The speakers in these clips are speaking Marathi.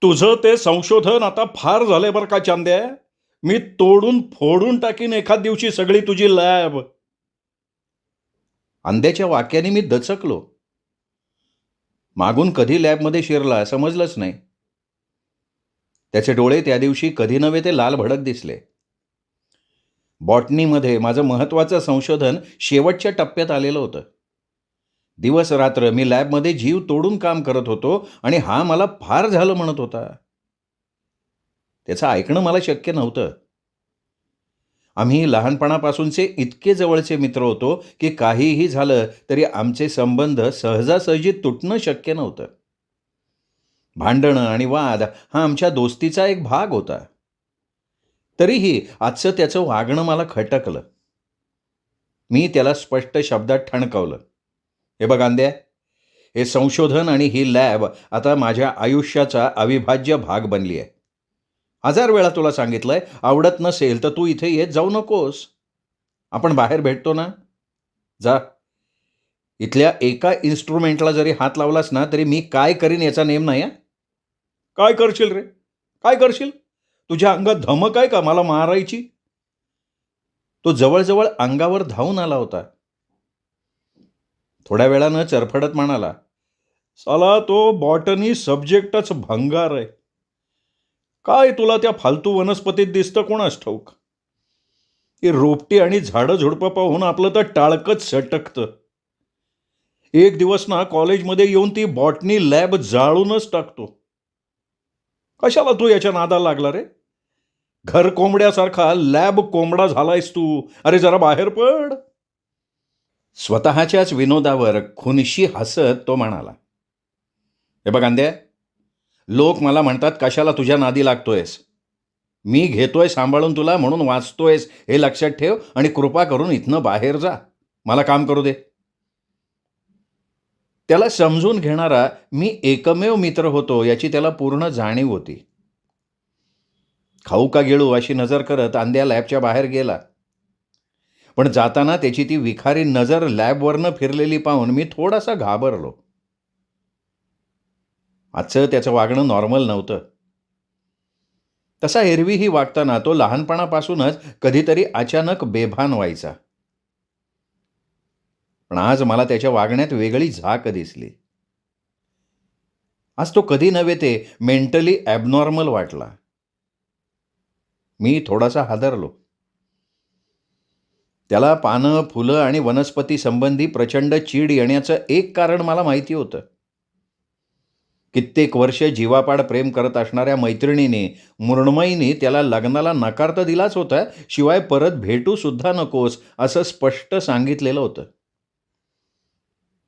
तुझं ते संशोधन आता फार झालंय बरं का चांद्या. मी तोडून फोडून टाकीन एखाद दिवशी सगळी तुझी लॅब. अंध्याच्या वाक्याने मी दचकलो. मागून कधी लॅबमध्ये शिरला समजलंच नाही. त्याचे डोळे त्या दिवशी कधी नव्हे ते लाल भडक दिसले. बॉटनीमध्ये माझं महत्त्वाचं संशोधन शेवटच्या टप्प्यात आलेलं होतं. दिवस रात्र मी लॅबमध्ये जीव तोडून काम करत होतो आणि हा मला फार झालं म्हणत होता. त्याचं ऐकणं मला शक्य नव्हतं. आम्ही लहानपणापासूनचे इतके जवळचे मित्र होतो की काहीही झालं तरी आमचे संबंध सहजासहजी तुटणं शक्य नव्हतं. भांडणं आणि वाद हा आमच्या दोस्तीचा एक भाग होता. तरीही आजचं त्याचं वागणं मला खटकलं. मी त्याला स्पष्ट शब्दात ठणकावलं, हे बघ अंद्या, हे संशोधन आणि ही लॅब आता माझ्या आयुष्याचा अविभाज्य भाग बनली आहे. 1000 वेळा तुला सांगितलंय, आवडत नसेल तर तू इथे येत जाऊ नकोस. आपण बाहेर भेटतो ना, जा. इथल्या एका इन्स्ट्रुमेंटला जरी हात लावलास ना तरी मी काय करीन याचा नेम नाही. काय करशील रे, काय करशील? तुझ्या अंगात धमक आहे का मला मारायची? तो जवळजवळ अंगावर धावून आला होता. थोड्या वेळानं चरफडत म्हणाला, साला तो बॉटनी सब्जेक्टच भंगार आहे. काय तुला त्या फालतू वनस्पतीत दिसतं कोणास ठाऊक. ही रोपटी आणि झाडं झुडपं पाहून आपलं तर टाळकच सटकतं. एक दिवस ना कॉलेजमध्ये येऊन ती बॉटनी लॅब जाळूनच टाकतो. कशाला तू याच्या नादाला लागला रे? घर कोंबड्यासारखा लॅब कोंबडा झालायस तू. अरे जरा बाहेर पड. स्वतःच्याच विनोदावर खुनशी हसत तो म्हणाला, हे बघ अंद्या, लोक मला म्हणतात कशाला तुझ्या नादी लागतोयस. मी घेतोय सांभाळून तुला म्हणून वाचतोयस हे लक्षात ठेव आणि कृपा करून इथनं बाहेर जा. मला काम करू दे. त्याला समजून घेणारा मी एकमेव मित्र होतो याची त्याला पूर्ण जाणीव होती. खाऊ का गिळू अशी नजर करत अंद्या लॅबच्या बाहेर गेला. पण जाताना त्याची ती विखारी नजर लॅबवरनं फिरलेली पाहून मी थोडासा घाबरलो. आजचं त्याचं वागणं नॉर्मल नव्हतं. तसा एरवीही वागताना तो लहानपणापासूनच कधीतरी अचानक बेभान व्हायचा. पण आज मला त्याच्या वागण्यात वेगळी झाक दिसली. आज तो कधी नव्हे ते मेंटली ॲबनॉर्मल वाटला. मी थोडासा हादरलो. त्याला पानं, फुलं आणि वनस्पती संबंधी प्रचंड चीड येण्याचं एक कारण मला माहिती होतं. कित्येक वर्ष जीवापाड प्रेम करत असणाऱ्या मैत्रिणीने, मृण्मयीने त्याला लग्नाला नकार तर दिलाच होता, शिवाय परत भेटू सुद्धा नकोस असं स्पष्ट सांगितलेलं होतं.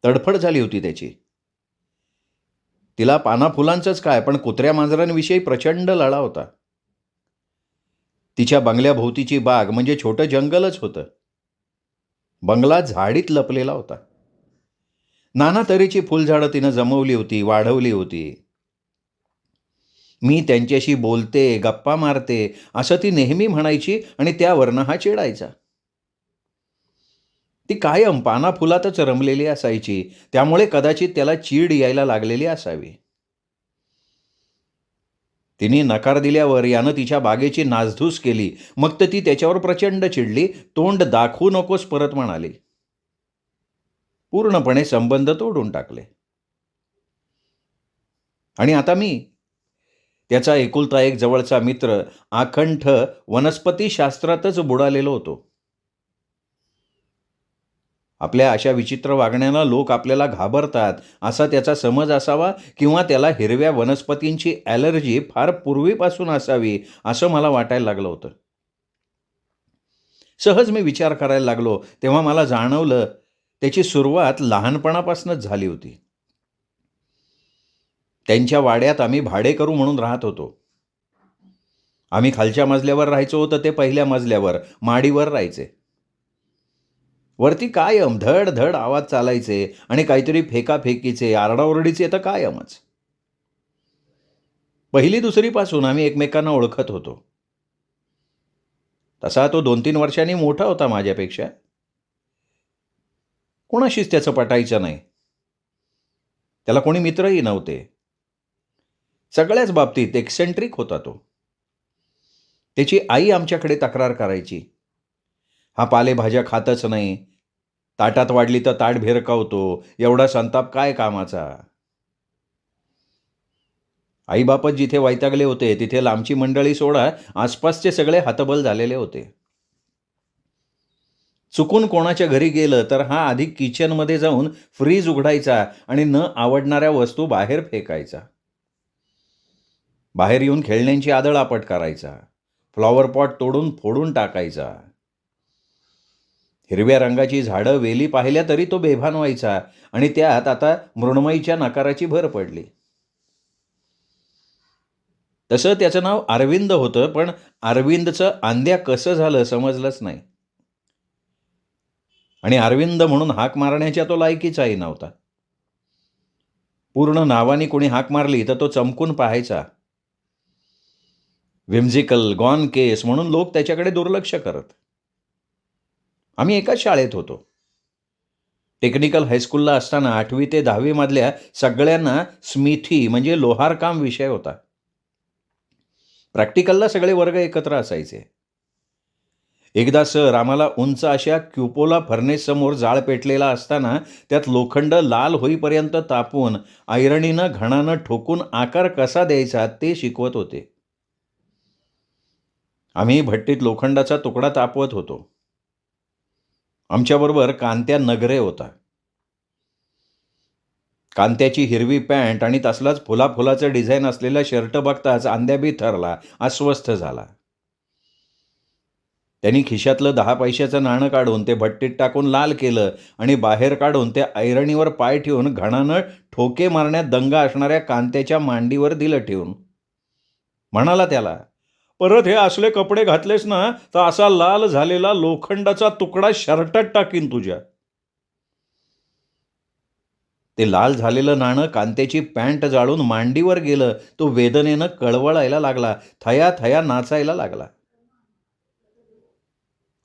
तडफड झाली होती त्याची. तिला पानाफुलांचंच काय, पण कुत्र्या मांजरांविषयी प्रचंड लळा होता. तिच्या बंगल्याभोवतीची बाग म्हणजे छोटं जंगलच होतं. बंगला झाडीत लपलेला होता. नाना तऱ्हेची फुलझाडं तिनं जमवली होती, वाढवली होती. मी त्यांच्याशी बोलते, गप्पा मारते असं ती नेहमी म्हणायची आणि त्यावरनं हा चिडायचा. ती कायम पानाफुलातच रमलेली असायची, त्यामुळे कदाचित त्याला चीड यायला लागलेली असावी. तिने नकार दिल्यावर यानं तिच्या बागेची नासधूस केली. मग तर ती त्याच्यावर प्रचंड चिडली. तोंड दाखवू नकोस परत म्हणाली. पूर्णपणे संबंध तोडून टाकले. आणि आता मी, त्याचा एकुलता एक जवळचा मित्र, आकंठ वनस्पतीशास्त्रातच बुडालेलो होतो. आपल्या अशा विचित्र वागण्याला लोक आपल्याला घाबरतात असा त्याचा समज असावा किंवा त्याला हिरव्या वनस्पतींची ॲलर्जी फार पूर्वीपासून असावी असं मला वाटायला लागलं होतं. सहज मी विचार करायला लागलो तेव्हा मला जाणवलं त्याची सुरुवात लहानपणापासूनच झाली होती. त्यांच्या वाड्यात आम्ही भाडेकरू म्हणून राहत होतो. आम्ही खालच्या मजल्यावर राहायचो तर ते पहिल्या मजल्यावर माडीवर राहायचे. वरती कायम धड धड आवाज चालायचे आणि काहीतरी फेकाफेकीचे, आरडाओरडीचे तर कायमच. पहिली दुसरीपासून आम्ही एकमेकांना ओळखत होतो. तसा तो 2-3 वर्षांनी मोठा होता माझ्यापेक्षा. कोणाशीच त्याचं पटायचं नाही. त्याला कोणी मित्रही नव्हते. सगळ्याच बाबतीत एक्सेंट्रिक होता तो. त्याची आई आमच्याकडे तक्रार करायची. हा पालेभाज्या खातच नाही. ताटात वाढली तर ताट भिरकावतो. एवढा संताप काय कामाचा? आई-बापच जिथे वैतागले होते, तिथे लांबची मंडळी सोडा, आसपासचे सगळे हतबल झालेले होते. चुकून कोणाच्या घरी गेलं तर हा आधी किचनमध्ये जाऊन फ्रीज उघडायचा आणि न आवडणाऱ्या वस्तू बाहेर फेकायचा. बाहेर येऊन खेळण्यांची आदळआपट करायचा. फ्लॉवर पॉट तोडून फोडून टाकायचा. हिरव्या रंगाची झाडं, वेली पाहिल्या तरी तो बेभान व्हायचा आणि त्यात आता मृण्मयीच्या नकाराची भर पडली. तसं त्याचं नाव अरविंद होतं, पण अरविंदचं आंद्या कसं झालं समजलंच नाही. आणि अरविंद म्हणून हाक मारण्याच्या तो लायकीचाही नव्हता. पूर्ण नावाने कोणी हाक मारली तर तो चमकून पाहायचा. व्हिम्झिकल, गॉन केस म्हणून लोक त्याच्याकडे दुर्लक्ष करत. आम्ही एकाच शाळेत होतो. टेक्निकल हायस्कूलला असताना 8वी ते 10वी मधल्या सगळ्यांना स्मिथी म्हणजे लोहारकाम विषय होता. प्रॅक्टिकलला सगळे वर्ग एकत्र असायचे. एकदा सर आम्हाला उंच अशा क्युपोला फर्नेससमोर जाळ पेटलेला असताना त्यात लोखंड लाल होईपर्यंत तापवून ऐरणीनं घणानं ठोकून आकार कसा द्यायचा ते शिकवत होते. आम्ही भट्टीत लोखंडाचा तुकडा तापवत होतो. आमच्याबरोबर कांत्या नगरे होता. कांत्याची हिरवी पॅन्ट आणि तसलाच फुलाफुलाचं डिझाईन असलेला शर्ट बघताच आंद्याबी थरला, अस्वस्थ झाला. त्यांनी खिशातलं 10 पैशाचं नाणं काढून ते भट्टीत टाकून लाल केलं आणि बाहेर काढून त्या ऐरणीवर पाय ठेवून घणानं ठोके मारण्यात दंगा असणाऱ्या कांत्याच्या मांडीवर दिलं ठेवून. म्हणाला त्याला, "परत हे असले कपडे घातलेस ना तर असा लाल झालेला लोखंडाचा तुकडा शर्टात टाकीन तुझ्या." ते लाल झालेलं नाणं कांत्याची पॅन्ट जाळून मांडीवर गेलं. तो वेदनेनं कळवळायला लागला. थया थया नाचायला लागला.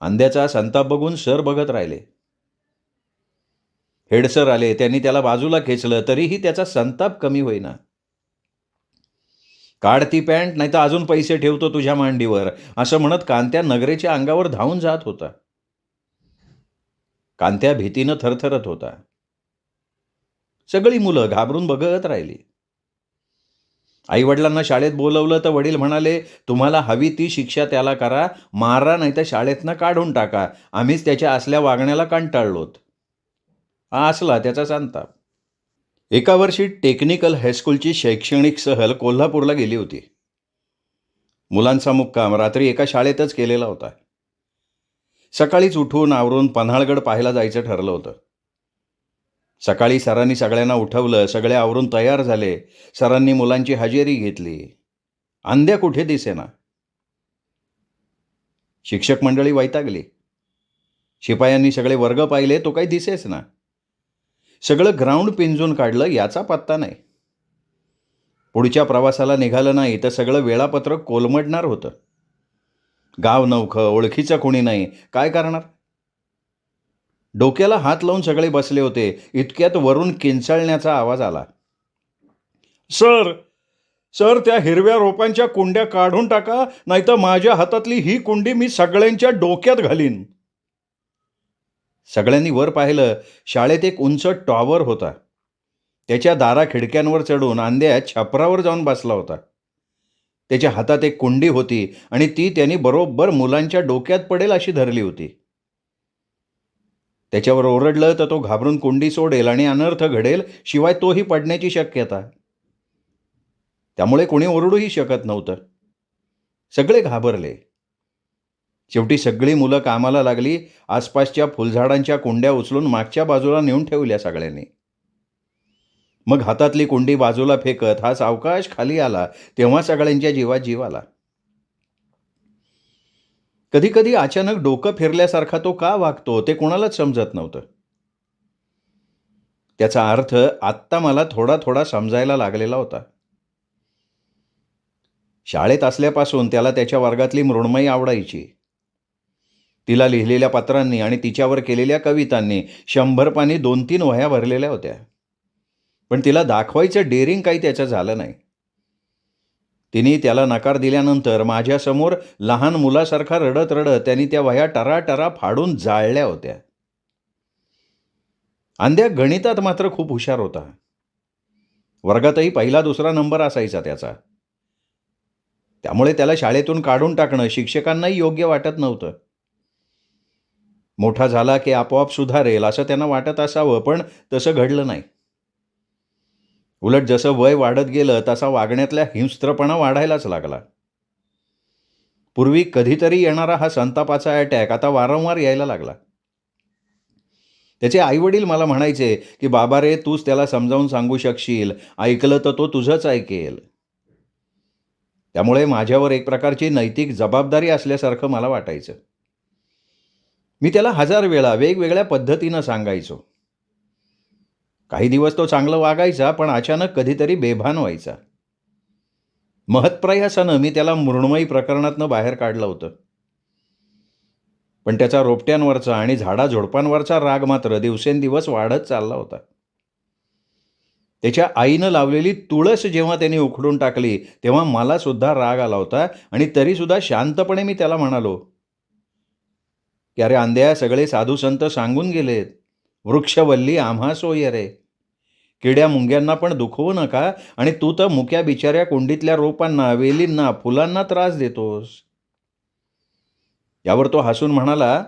अंध्याचा संताप बघून सर बघत राहिले. हेडसर आले. त्यांनी त्याला बाजूला खेचलं तरीही त्याचा संताप कमी होईना. "काढ ती पॅन्ट नाही तर अजून पैसे ठेवतो तुझ्या मांडीवर," असं म्हणत कांत्या नगरेच्या अंगावर धावून जात होता. कांत्या भीतीनं थरथरत होता. सगळी मुलं घाबरून बघत राहिली. आईवडिलांना शाळेत बोलवलं तर वडील म्हणाले, "तुम्हाला हवी ती शिक्षा त्याला करा, मारा नाही तर शाळेतनं काढून टाका. आम्हीच त्याच्या असल्या वागण्याला कंटाळलोत." हा असला त्याचा संताप. एका वर्षी टेक्निकल हायस्कूलची शैक्षणिक सहल कोल्हापूरला गेली होती. मुलांचा मुक्काम रात्री एका शाळेतच केलेला होता. सकाळीच उठून आवरून पन्हाळगड पाहायला जायचं ठरलं होतं. सकाळी सरांनी सगळ्यांना उठवलं. सगळे आवरून तयार झाले. सरांनी मुलांची हजेरी घेतली. अंध्या कुठे दिसेना. शिक्षक मंडळी वैतागली. शिपायांनी सगळे वर्ग पाहिले, तो काही दिसेच ना. सगळं ग्राउंड पिंजून काढलं, याचा पत्ता नाही. पुढच्या प्रवासाला निघालं नाही तर सगळं वेळापत्रक कोलमडणार होतं. गाव नवखं, ओळखीचं कोणी नाही, काय करणार? डोक्याला हात लावून सगळे बसले होते. इतक्यात वरून किंचाळण्याचा आवाज आला. "सर, सर, त्या हिरव्या रोपांच्या कुंड्या काढून टाका, नाहीतर माझ्या हातातली ही कुंडी मी सगळ्यांच्या डोक्यात घालीन." सगळ्यांनी वर पाहिलं. शाळेत एक उंच टॉवर होता. त्याच्या दारा खिडक्यांवर चढून अंध्या छपरावर जाऊन बसला होता. त्याच्या हातात एक कुंडी होती आणि ती त्यांनी बरोबर मुलांच्या डोक्यात पडेल अशी धरली होती. त्याच्यावर ओरडलं तर तो घाबरून कुंडी सोडेल आणि अनर्थ घडेल, शिवाय तोही पडण्याची शक्यता. त्यामुळे कोणी ओरडूही शकत नव्हतं. सगळे घाबरले. शेवटी सगळी मुलं कामाला लागली. आसपासच्या फुलझाडांच्या कुंड्या उचलून मागच्या बाजूला नेऊन ठेवल्या सगळ्यांनी. मग हातातली कुंडी बाजूला फेकत हा सावकाश खाली आला. तेव्हा सगळ्यांच्या जीवात जीव आला. कधी कधी अचानक डोकं फिरल्यासारखा तो का वागतो ते कोणालाच समजत नव्हतं. त्याचा अर्थ आत्ता मला थोडा थोडा समजायला लागलेला होता. शाळेत असल्यापासून त्याला त्याच्या वर्गातली मृण्मयी आवडायची. तिला लिहिलेल्या पत्रांनी आणि तिच्यावर केलेल्या कवितांनी 100 पानी 2-3 वह्या भरलेल्या होत्या. पण तिला दाखवायचं डेअरिंग काही त्याचं झालं नाही. तिने त्याला नकार दिल्यानंतर माझ्यासमोर लहान मुलासारखा रडत रडत त्यांनी त्या वह्या टराटरा फाडून जाळल्या होत्या. अंद्या गणितात मात्र खूप हुशार होता. वर्गातही पहिला दुसरा नंबर असायचा त्याचा. त्यामुळे त्याला शाळेतून काढून टाकणं शिक्षकांनाही योग्य वाटत नव्हतं. मोठा झाला की आपोआप सुधारेल असं त्यांना वाटत असावं, पण तसं घडलं नाही. उलट जसं वय वाढत गेलं तसा वागण्यातल्या हिंस्त्रपणा वाढायलाच लागला. पूर्वी कधीतरी येणारा हा संतापाचा अटॅक आता वारंवार यायला लागला. त्याचे आईवडील मला म्हणायचे की बाबा रे, तूच त्याला समजावून सांगू शकशील, ऐकलं तर तो तुझंच ऐकेल. त्यामुळे माझ्यावर एक प्रकारची नैतिक जबाबदारी असल्यासारखं मला वाटायचं. मी त्याला 1000 वेळा वेगवेगळ्या पद्धतीनं सांगायचो. काही दिवस तो चांगलं वागायचा, पण अचानक कधीतरी बेभान व्हायचा. महत्प्रयासानं मी त्याला मृण्मयी प्रकरणातनं बाहेर काढलं होतं. पण त्याचा रोपट्यांवरचा आणि झाडाझुडपांवरचा राग मात्र दिवसेंदिवस वाढत चालला होता. त्याच्या आईनं लावलेली तुळस जेव्हा त्याने उखडून टाकली, तेव्हा मला सुद्धा राग आला होता आणि तरीसुद्धा शांतपणे मी त्याला म्हणालो की अरे अंध्या, सगळे साधू संत सांगून गेलेत, वृक्षवल्ली आम्हा सोय रे. किड्या मुंग्यांना पण दुखवू नका आणि तू तर मुक्या बिचाऱ्या कुंडीतल्या रोपांना, वेलींना, फुलांना त्रास देतोस. यावर तो हसून म्हणाला,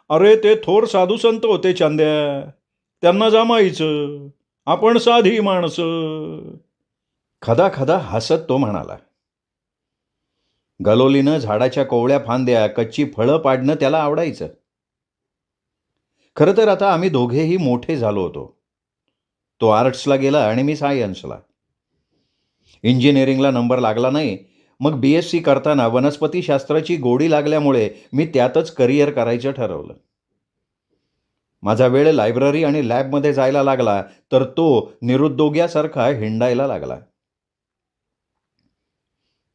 अरे ते थोर साधू संत होते चांद्या, त्यांना जमायचं, आपण साधी माणसं. खदा खदा हसत तो म्हणाला. गलोलीनं झाडाच्या कोवळ्या फांद्या, कच्ची फळं पाडणं त्याला आवडायचं. खरं तर आता आम्ही दोघेही मोठे झालो होतो. तो आर्ट्सला गेला आणि मी सायन्सला. इंजिनिअरिंगला नंबर लागला नाही. मग BSc करताना वनस्पतीशास्त्राची गोडी लागल्यामुळे मी त्यातच करिअर करायचं ठरवलं. माझा वेळ लायब्ररी आणि लॅबमध्ये जायला लागला, तर तो निरुद्योग्यासारखा हिंडायला लागला.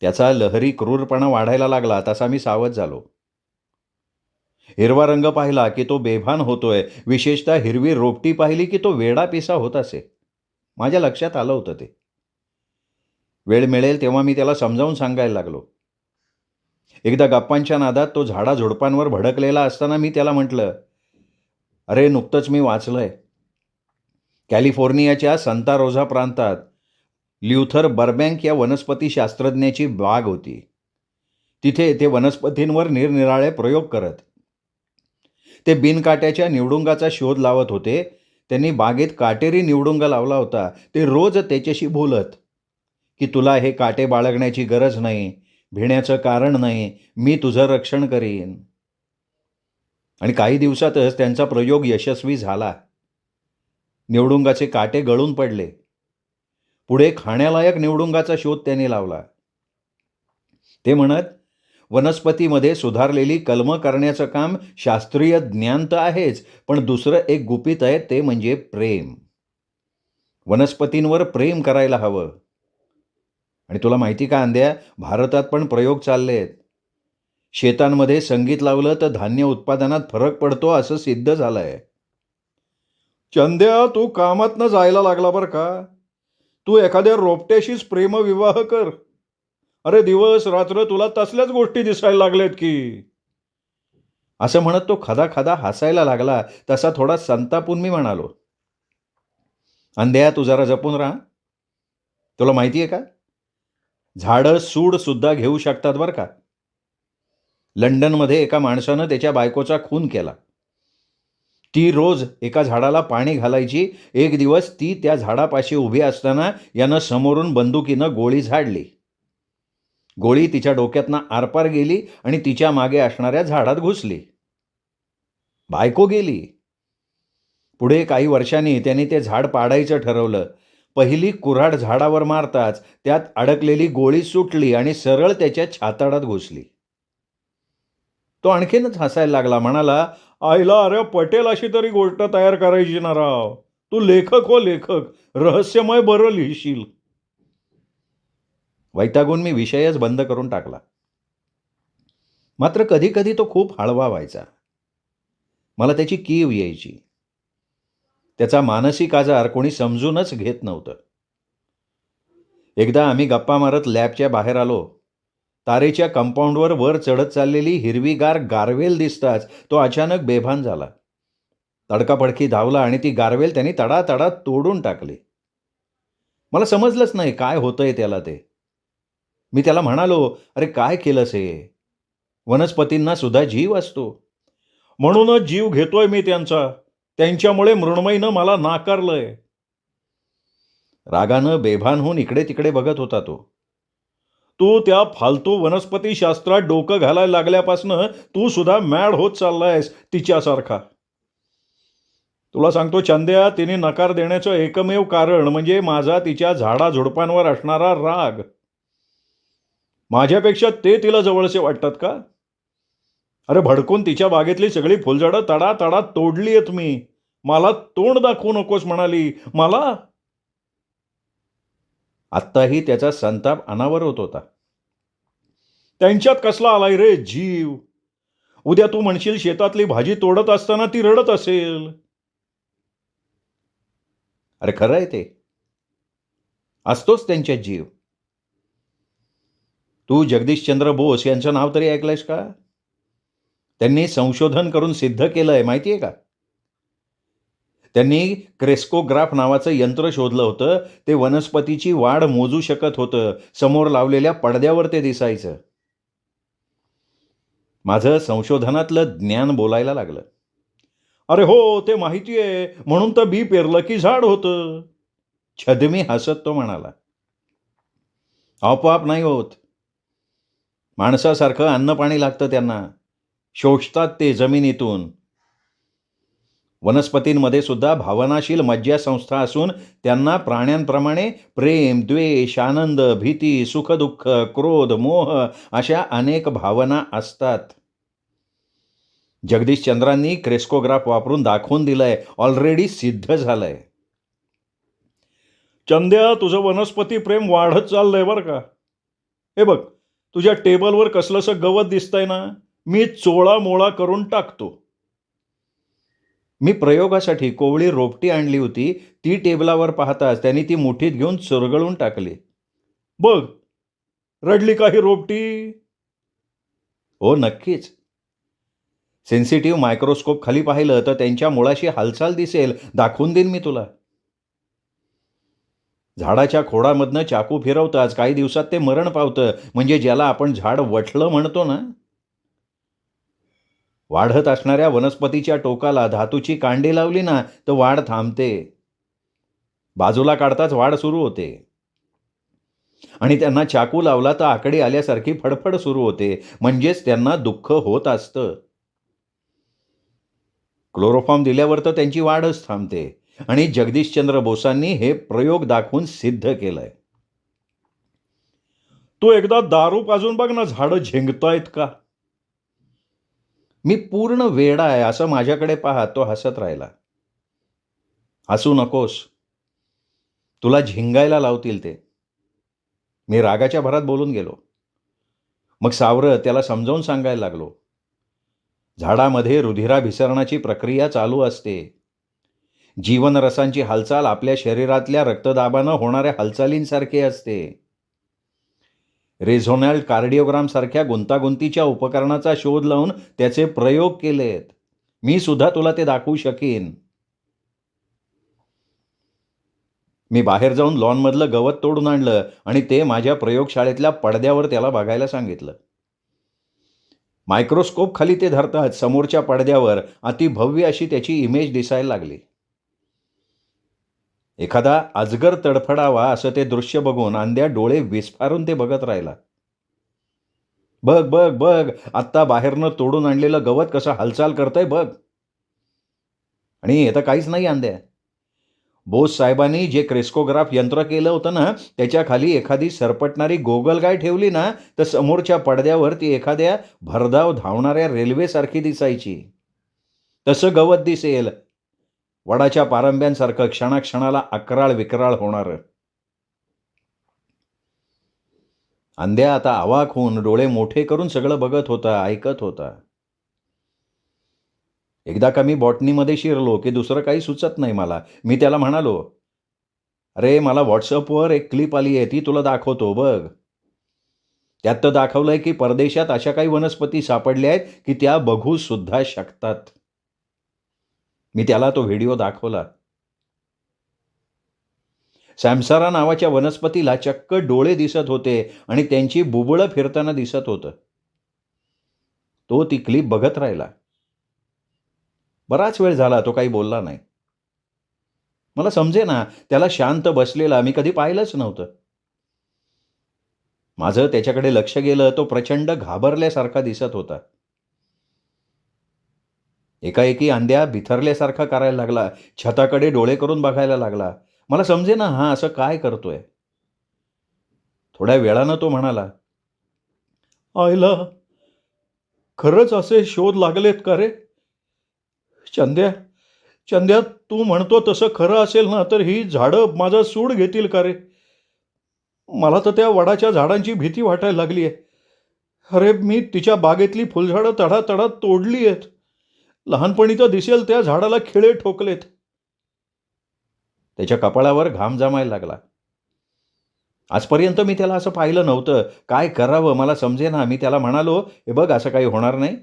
त्याचा लहरी क्रूरपणा वाढायला लागला तसा मी सावध झालो. हिरवा रंग पाहिला की तो बेभान होतोय, विशेषतः हिरवी रोपटी पाहिली की तो वेडापिसा होत असे. माझ्या लक्षात आलं होतं ते. वेळ मिळेल तेव्हा मी त्याला समजावून सांगायला लागलो. एकदा गप्पांच्या नादात तो झाडाझुडपांवर भडकलेला असताना मी त्याला म्हटलं, अरे नुकतंच मी वाचलंय, कॅलिफोर्नियाच्या सांता रोझा प्रांतात ल्युथर बर्बँक या वनस्पती शास्त्रज्ञाची बाग होती. तिथे ते वनस्पतींवर निरनिराळे प्रयोग करत. ते बिनकाट्याच्या निवडुंगाचा शोध लावत होते. त्यांनी बागेत काटेरी निवडुंग लावला होता. ते रोज त्याच्याशी बोलत की तुला हे काटे बाळगण्याची गरज नाही, भिण्याचं कारण नाही, मी तुझं रक्षण करीन. आणि काही दिवसातच त्यांचा प्रयोग यशस्वी झाला. निवडुंगाचे काटे गळून पडले. पुढे खाण्यालायक निवडुंगाचा शोध त्यांनी लावला. ते म्हणत, वनस्पतीमध्ये सुधारलेली कलमं करण्याचं काम शास्त्रीय ज्ञान तर आहेच, पण दुसरं एक गुपित आहे, ते म्हणजे प्रेम. वनस्पतींवर प्रेम करायला हवं. आणि तुला माहिती का अंद्या, भारतात पण प्रयोग चालले आहेत. शेतांमध्ये संगीत लावलं तर धान्य उत्पादनात फरक पडतो असं सिद्ध झालंय. चंद्या, तू कामातनं जायला लागला बरं का. तू एखाद्या रोपट्याशीच प्रेमविवाह कर. अरे दिवस रात्र तुला तसल्याच गोष्टी दिसायला लागल्यात की. असं म्हणत तो खदा खदा हसायला लागला. तसा थोडा संतापून मी म्हणालो, अंध्या तू जरा जपून राहा. तुला माहिती आहे का, झाडं सूड सुद्धा घेऊ शकतात बरं का. लंडनमध्ये एका माणसानं त्याच्या बायकोचा खून केला. ती रोज एका झाडाला पाणी घालायची. एक दिवस ती त्या झाडापाशी उभी असताना यानं समोरून बंदुकीनं गोळी झाडली. गोळी तिच्या डोक्यातनं आरपार गेली आणि तिच्या मागे असणाऱ्या झाडात घुसली. बायको गेली. पुढे काही वर्षांनी त्याने ते झाड पाडायचं ठरवलं. पहिली कुऱ्हाड झाडावर मारताच त्यात अडकलेली गोळी सुटली आणि सरळ त्याच्या छाताडात घुसली. तो आणखीनच हसायला लागला. म्हणाला, आईला अरे पटेल अशी तरी गोष्ट तयार करायची ना राव. तू लेखक हो लेखक, रहस्यमय बरं लिहिशील. वैतागून मी विषयच बंद करून टाकला. मात्र कधी कधी तो खूप हळवा व्हायचा. मला त्याची कीव यायची. त्याचा मानसिक आजार कोणी समजूनच घेत नव्हतं. एकदा आम्ही गप्पा मारत लॅबच्या बाहेर आलो. तारेच्या कंपाऊंडवर वर चढत चाललेली हिरवीगार गारवेल दिसताच तो अचानक बेभान झाला. तडकाफडकी धावला आणि ती गारवेल त्यांनी तडातडा तोडून टाकली. मला समजलंच नाही काय होतंय त्याला ते. मी त्याला म्हणालो, "अरे काय केलंस हे? वनस्पतींना सुद्धा जीव असतो." "म्हणूनच जीव घेतोय मी त्यांचा. त्यांच्यामुळे मृण्मयीनं मला नाकारलंय." रागानं बेभान होऊन इकडे तिकडे बघत होता तो. "तू त्या फालतू वनस्पतीशास्त्रात डोकं घालायला लागल्यापासनं तू सुद्धा मॅड होत चाललायस तिच्यासारखा. तुला सांगतो चंद्या, तिने नकार देण्याचं एकमेव कारण म्हणजे माझा तिच्या झाडाझुडपांवर असणारा राग. माझ्यापेक्षा ते तिला जवळचे वाटतात का? अरे भडकून तिच्या बागेतली सगळी फुलझाडं तडातडा तोडली आहेत मी. मला तोंड दाखवू नकोस म्हणाली. मला." आत्ताही त्याचा संताप अनावर होता. "त्यांच्यात कसला आलाय रे जीव? उद्या तू म्हणशील शेतातली भाजी तोडत असताना ती रडत असेल." अरे खरं आहे ते. असतोच त्यांच्यात जीव. तू जगदीशचंद्र बोस यांचं नाव तरी ऐकलंयस का? त्यांनी संशोधन करून सिद्ध केलंय माहिती आहे का? त्यांनी क्रेस्कोग्राफ नावाचं यंत्र शोधलं होतं. ते वनस्पतीची वाढ मोजू शकत होतं. समोर लावलेल्या पडद्यावर ते दिसायचं. माझं संशोधनातलं ज्ञान बोलायला लागलं. "अरे हो, ते माहिती आहे. म्हणून तर बी पेरलं की झाड होतं." छद्मी हसत तो म्हणाला. "आपोआप नाही होत. माणसासारखं अन्नपाणी लागतं त्यांना. शोषतात ते जमिनीतून. वनस्पतींमध्ये सुद्धा भावनाशील मज्जासंस्था असून त्यांना प्राण्यांप्रमाणे प्रेम, द्वेष, आनंद, भीती, सुखदुःख, क्रोध, मोह अशा अनेक भावना असतात. जगदीशचंद्रांनी क्रेस्कोग्राफ वापरून दाखवून दिलंय. ऑलरेडी सिद्ध झालंय." "चंद्या, तुझं वनस्पती प्रेम वाढत चाललंय बरं का. हे बघ, तुझ्या टेबलवर कसलंसं गवत दिसतंय ना, मी चोळामोळा करून टाकतो." मी प्रयोगासाठी कोवळी रोपटी आणली होती. ती टेबलावर पाहताच त्यांनी ती मुठीत घेऊन चुरगळून टाकली. "बघ, रडली का ही रोपटी?" "हो, नक्कीच. सेन्सिटिव्ह मायक्रोस्कोप खाली पाहिलं तर त्यांच्या मुळाशी हालचाल दिसेल. दाखवून देईन मी तुला." झाडाच्या खोडामधनं चाकू फिरवताच काही दिवसात ते मरण पावतं. म्हणजे ज्याला आपण झाड वठलं म्हणतो ना. वाढत असणाऱ्या वनस्पतीच्या टोकाला धातूची कांडी लावली ना तर वाढ थांबते. बाजूला काढताच वाढ सुरू होते. आणि त्यांना चाकू लावला तर आकडी आल्यासारखी फडफड सुरू होते. म्हणजेच त्यांना दुःख होत असतं. क्लोरोफॉर्म दिल्यावर तर त्यांची वाढच थांबते. आणि जगदीशचंद्र बोसांनी हे प्रयोग दाखवून सिद्ध केलंय. "तू एकदा दारू पाजून बघ ना, झाडं झेंगतायत का?" "मी पूर्ण वेडा आहे असं माझ्याकडे पाहत तो हसत राहिला. "हसू नकोस. तुला झिंगायला लावतील ते." मी रागाच्या भरात बोलून गेलो. मग सावरत त्याला समजावून सांगायला लागलो. झाडामध्ये रुधिराभिसरणाची प्रक्रिया चालू असते. जीवनरसांची हालचाल आपल्या शरीरातल्या रक्तदाबानं होणाऱ्या हालचालींसारखी असते. रेझोनॅल कार्डिओग्राम सारख्या गुंतागुंतीच्या उपकरणाचा शोध लावून त्याचे प्रयोग केलेत. मी सुद्धा तुला ते दाखवू शकीन." मी बाहेर जाऊन लॉनमधलं गवत तोडून आणलं आणि ते माझ्या प्रयोगशाळेतल्या पडद्यावर त्याला बघायला सांगितलं. मायक्रोस्कोप खाली ते धरतात समोरच्या पडद्यावर अतिभव्य अशी त्याची इमेज दिसायला लागली. एखादा अजगर तडफडावा असं ते दृश्य बघून अंध्या डोळे विस्फारून ते बघत राहिला. "बघ बघ बघ, आत्ता बाहेरनं तोडून आणलेलं गवत कसं हालचाल करतंय बघ." आणि हे तर काहीच नाही अंध्या. बोस साहेबांनी जे क्रेस्कोग्राफ यंत्र केलं होतं ना, त्याच्या खाली एखादी सरपटणारी गोगलगाय ठेवली ना तर समोरच्या पडद्यावर ती एखाद्या भरधाव धावणाऱ्या रेल्वेसारखी दिसायची. तसं गवत दिसेल. वडाच्या पारंब्यांसारखं क्षणाक्षणाला अकराळ विक्राळ होणारं. अंध्या आता अवाक होऊन डोळे मोठे करून सगळं बघत होता, ऐकत होता. एकदा का मी बॉटनीमध्ये शिरलो की दुसरं काही सुचत नाही मला. मी त्याला म्हणालो, अरे मला व्हॉट्सअपवर एक क्लिप आली आहे, ती तुला दाखवतो बघ. त्यात तर दाखवलंय की परदेशात अशा काही वनस्पती सापडल्या आहेत की त्या बघू सुद्धा शकतात. मी त्याला तो व्हिडिओ दाखवला. सॅमसारा नावाच्या वनस्पतीला चक्क डोळे दिसत होते आणि त्यांची बुबुळं फिरताना दिसत होतं. तो ती क्लिप बघत राहिला. बराच वेळ झाला तो काही बोलला नाही. मला समजेना, त्याला शांत बसलेला मी कधी पाहिलंच नव्हतं. माझं त्याच्याकडे लक्ष गेलं, तो प्रचंड घाबरल्यासारखा दिसत होता. एकाएकी अंड्या बिथरल्यासारखा करायला लागला. छताकडे डोळे करून बघायला लागला. मला समजेना हा असं काय करतोय. थोड्या वेळानं तो म्हणाला, आईला खरंच असे शोध लागलेत का रे? चंद्या, चंद्या, तू म्हणतो तसं खरं असेल ना, तर ही झाडं माझा सूड घेतील का रे? मला तर त्या वडाच्या झाडांची भीती वाटायला लागली आहे. अरे मी तिच्या बागेतली फुलझाडं तडातडा तोडली आहेत. लहानपणी तर दिसेल त्या झाडाला खिळे ठोकलेत. त्याच्या कपाळावर घाम जमायला लागला. आजपर्यंत मी त्याला असं पाहिलं नव्हतं. काय करावं मला समजेना. मी त्याला म्हणालो, हे बघ असं काही होणार नाही.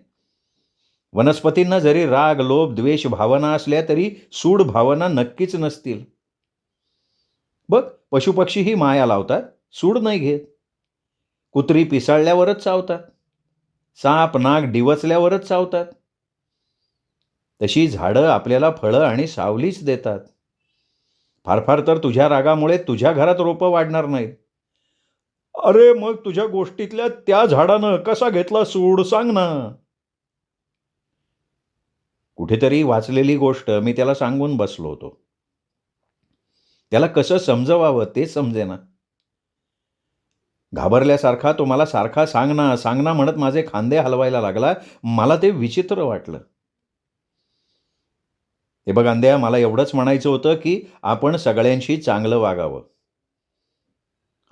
वनस्पतींना जरी राग, लोभ, द्वेष भावना असल्या तरी सूड भावना नक्कीच नसतील. बघ, पशुपक्षीही माया लावतात, सूड नाही घेत. कुत्री पिसाळल्यावरच चावतात. साप, नाग डिवचल्यावरच चावतात. तशी झाडं आपल्याला फळं आणि सावलीच देतात. फार फार तर तुझ्या रागामुळे तुझ्या घरात रोपं वाढणार नाहीत. अरे मग तुझ्या गोष्टीतल्या त्या झाडानं कसा घेतला सूड सांग ना. कुठेतरी वाचलेली गोष्ट मी त्याला सांगून बसलो होतो. त्याला कसं समजवावं ते समजेना. घाबरल्यासारखा तो मला सारखा सांग ना, सांग ना म्हणत माझे खांदे हलवायला लागला. मला ते विचित्र वाटलं. हे बघ अंद्या, मला एवढंच म्हणायचं होतं की आपण सगळ्यांशी चांगलं वागावं.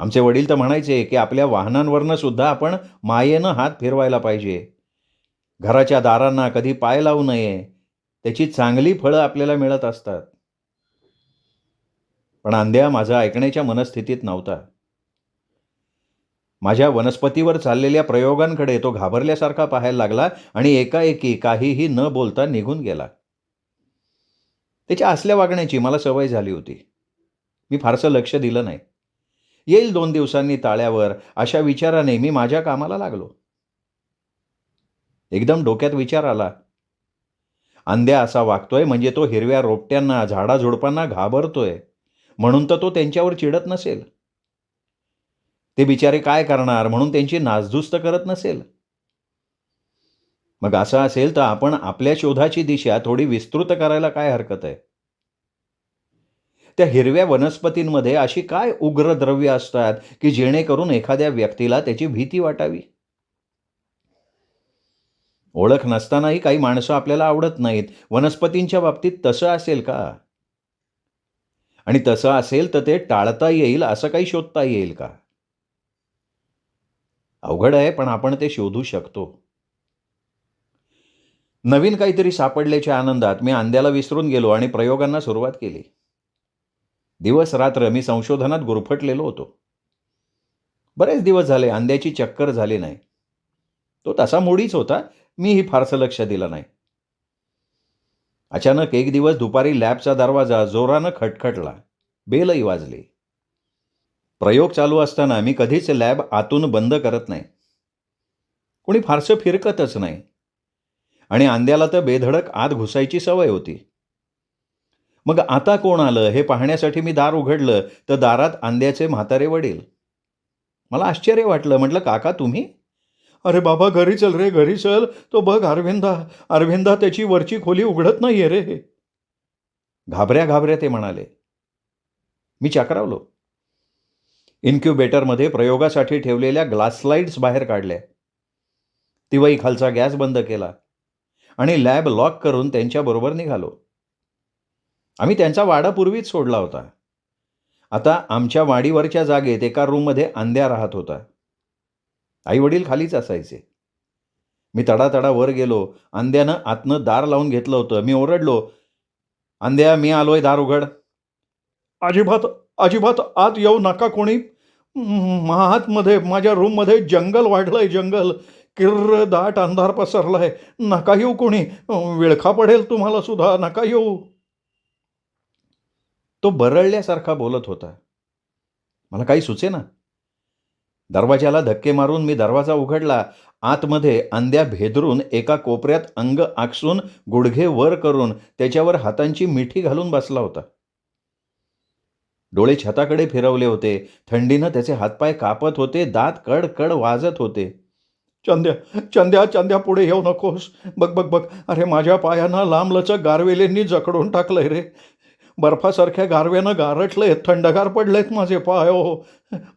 आमचे वडील तर म्हणायचे की आपल्या वाहनांवरनं सुद्धा आपण मायेनं हात फिरवायला पाहिजे. घराच्या दारांना कधी पाय लावू नये. त्याची चांगली फळं आपल्याला मिळत असतात. पण अंद्या माझा ऐकण्याच्या मनस्थितीत नव्हता. माझ्या वनस्पतीवर चाललेल्या प्रयोगांकडे तो घाबरल्यासारखा पाहायला लागला आणि एकाएकी काहीही न बोलता निघून गेला. त्याच्या असल्या वागण्याची मला सवय झाली होती. मी फारसं लक्ष दिलं नाही. येईल 2 दिवसांनी ताळ्यावर अशा विचाराने मी माझ्या कामाला लागलो. एकदम डोक्यात विचार आला. अंध्या असा वागतोय म्हणजे तो हिरव्या रोपट्यांना, झाडाझुडपांना घाबरतोय. म्हणून तर तो त्यांच्यावर चिडत नसेल. ते बिचारे काय करणार म्हणून त्यांची नासधूस करत नसेल. मग असं असेल तर आपण आपल्या शोधाची दिशा थोडी विस्तृत करायला काय हरकत आहे? त्या हिरव्या वनस्पतींमध्ये अशी काय उग्र द्रव्य असतात की जेणेकरून एखाद्या व्यक्तीला त्याची भीती वाटावी? ओळख नसतानाही काही माणसं आपल्याला आवडत नाहीत. वनस्पतींच्या बाबतीत तसं असेल का? आणि तसं असेल तर ते टाळता येईल असं काही शोधता येईल का? अवघड आहे, पण आपण ते शोधू शकतो. नवीन काहीतरी सापडल्याच्या आनंदात मी अंड्याला विसरून गेलो आणि प्रयोगांना सुरुवात केली. दिवस रात्र मी संशोधनात गुरफटलेलो होतो. बरेच दिवस झाले अंड्याची चक्कर झाली नाही. तो तसा मूडीच होता. मीही फारसं लक्ष दिलं नाही. अचानक एक दिवस दुपारी लॅबचा दरवाजा जोरानं खटखटला. बेलही वाजली. प्रयोग चालू असताना मी कधीच लॅब आतून बंद करत नाही. कोणी फारसं फिरकतच नाही. आणि अंड्याला तर बेधडक आत घुसायची सवय होती. मग आता कोण आलं हे पाहण्यासाठी मी दार उघडलं तर दारात अंड्याचे म्हातारे वडील. मला आश्चर्य वाटलं. म्हटलं, काका तुम्ही? अरे बाबा घरी चल रे, घरी चल. तो बघ अरविंदा, अरविंदा त्याची वरची खोली उघडत नाहीये रे. घाबऱ्या घाबऱ्या ते म्हणाले. मी चक्रावलो. इन्क्युबेटरमध्ये प्रयोगासाठी ठेवलेल्या ग्लास स्लाइड्स बाहेर काढल्या. तिवई खालचा गॅस बंद केला आणि लॅब लॉक करून त्यांच्याबरोबर निघालो. आम्ही त्यांचा वाडा पूर्वीच सोडला होता. आता आमच्या वाडीवरच्या जागेत एका रूममध्ये अंड्या राहत होता. आई वडील खालीच असायचे. मी तडातडा वर गेलो. अंड्यानं आतनं दार लावून घेतलं होतं. मी ओरडलो, अंड्या मी आलोय, दार उघड. अजिबात अजिबात आत येऊ नका कोणी. आतमध्ये माझ्या रूममध्ये जंगल वाढलंय, जंगल. किर्र दाट अंधार पसरलाय. नका येऊ कोणी. विळखा पडेल तुम्हाला सुद्धा. नका येऊ. तो बरळल्यासारखा बोलत होता. मला काही सुचेना. दरवाजाला धक्के मारून मी दरवाजा उघडला. आतमध्ये अंध्या भेदरून एका कोपऱ्यात अंग आकसून गुडघे वर करून त्याच्यावर हातांची मिठी घालून बसला होता. डोळे छताकडे फिरवले होते. थंडीनं त्याचे हातपाय कापत होते. दात कड वाजत होते. चंद्या, चंद्या, चंद्या, पुढे येऊ नकोस. बघ बघ बघ, अरे माझ्या पायांना लांबलचक गारवेलींनी जखडून टाकलंय रे. बर्फासारख्या गारव्यानं गारटलेत, थंडगार पडलेत माझे पाय. हो,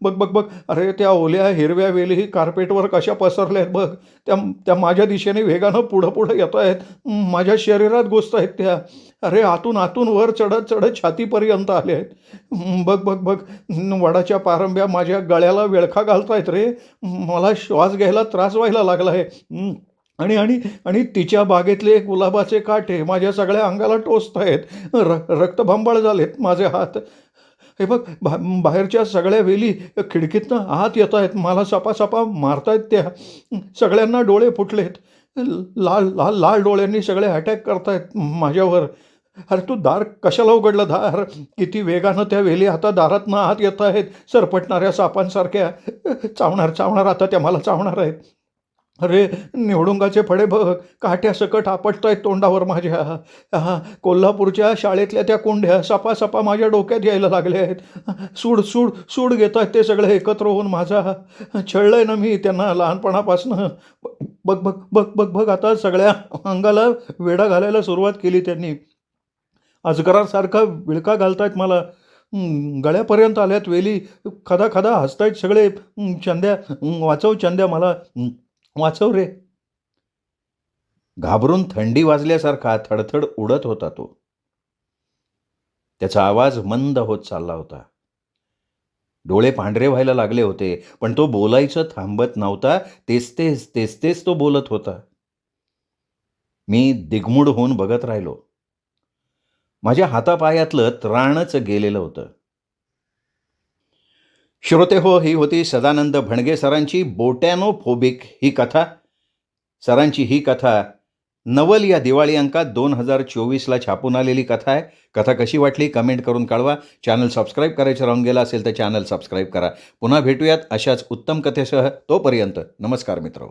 बघ बघ बघ, अरे त्या ओल्या हिरव्या वेली कार्पेटवर कशा पसरल्यात बघ. त्या त्या माझ्या दिशेने वेगानं पुढं येत आहेत. माझ्या शरीरात घुसतायत त्या. अरे आतून वर चढत छातीपर्यंत आले आहेत. बघ बघ बघ, वडाच्या पारंब्या माझ्या गळ्याला विळखा घालतायत रे. मला श्वास घ्यायला त्रास व्हायला लागला आहे. आणि आणि आणि तिच्या बागेतले गुलाबाचे काटे माझ्या सगळ्या अंगाला टोचतायत. रक्तबंबाळ झालेत माझे हात. हे बघ, बाहेरच्या सगळ्या वेली खिडकीतनं आत येत आहेत. मला सपासपा मारतायत त्या. सगळ्यांना डोळे फुटलेत. लाल लाल लाल डोळ्यांनी सगळे अटॅक करतायत माझ्यावर. अरे तू दार कशाला उघडलं दार? किती वेगानं त्या वेली आता दारातनं आत येत आहेत, सरपटणाऱ्या सापांसारख्या. चावणार आता त्या मला चावणार आहेत. अरे निवडुंगाचे फडे बघ, काट्यासकट आपटतायत तोंडावर माझ्या. कोल्हापूरच्या शाळेतल्या त्या कोंड्या सपा माझ्या डोक्यात यायला लागल्या आहेत. सूड घेत आहेत ते सगळे एकत्र होऊन माझा. छळलंय ना मी त्यांना लहानपणापासनं. बघ बघ बघ बघ बघ, आता सगळ्या अंगाला वेढा घालायला सुरुवात केली त्यांनी. अजगरासारखा विळखा घालतायत मला. गळ्यापर्यंत आल्यात वेली. खदा हसतायत सगळे. चंद्या, वाचव चंद्या मला. वाचव रे. घाबरून थंडी वाजल्यासारखा थडथड उडत होता तो. त्याचा आवाज मंद होत चालला होता. डोळे पांढरे व्हायला लागले होते, पण तो बोलायचं थांबत नव्हता. तेच तो बोलत होता. मी दिग्मूढ होऊन बघत राहिलो. माझ्या हातापायातलं त्राणच गेलेलं होतं. श्रोते हो, ही होती सदानंद भणगे सरांची बोटॅनोफोबिक ही कथा. सरांची ही कथा नवल या दिवाळी अंकात 2024ला छापून आलेली कथा आहे. कथा कशी वाटली कमेंट करून कळवा. चॅनल सबस्क्राईब करायचं राहून गेलं असेल तर चॅनल सबस्क्राईब करा. पुन्हा भेटूयात अशाच उत्तम कथेसह. तोपर्यंत नमस्कार मित्र.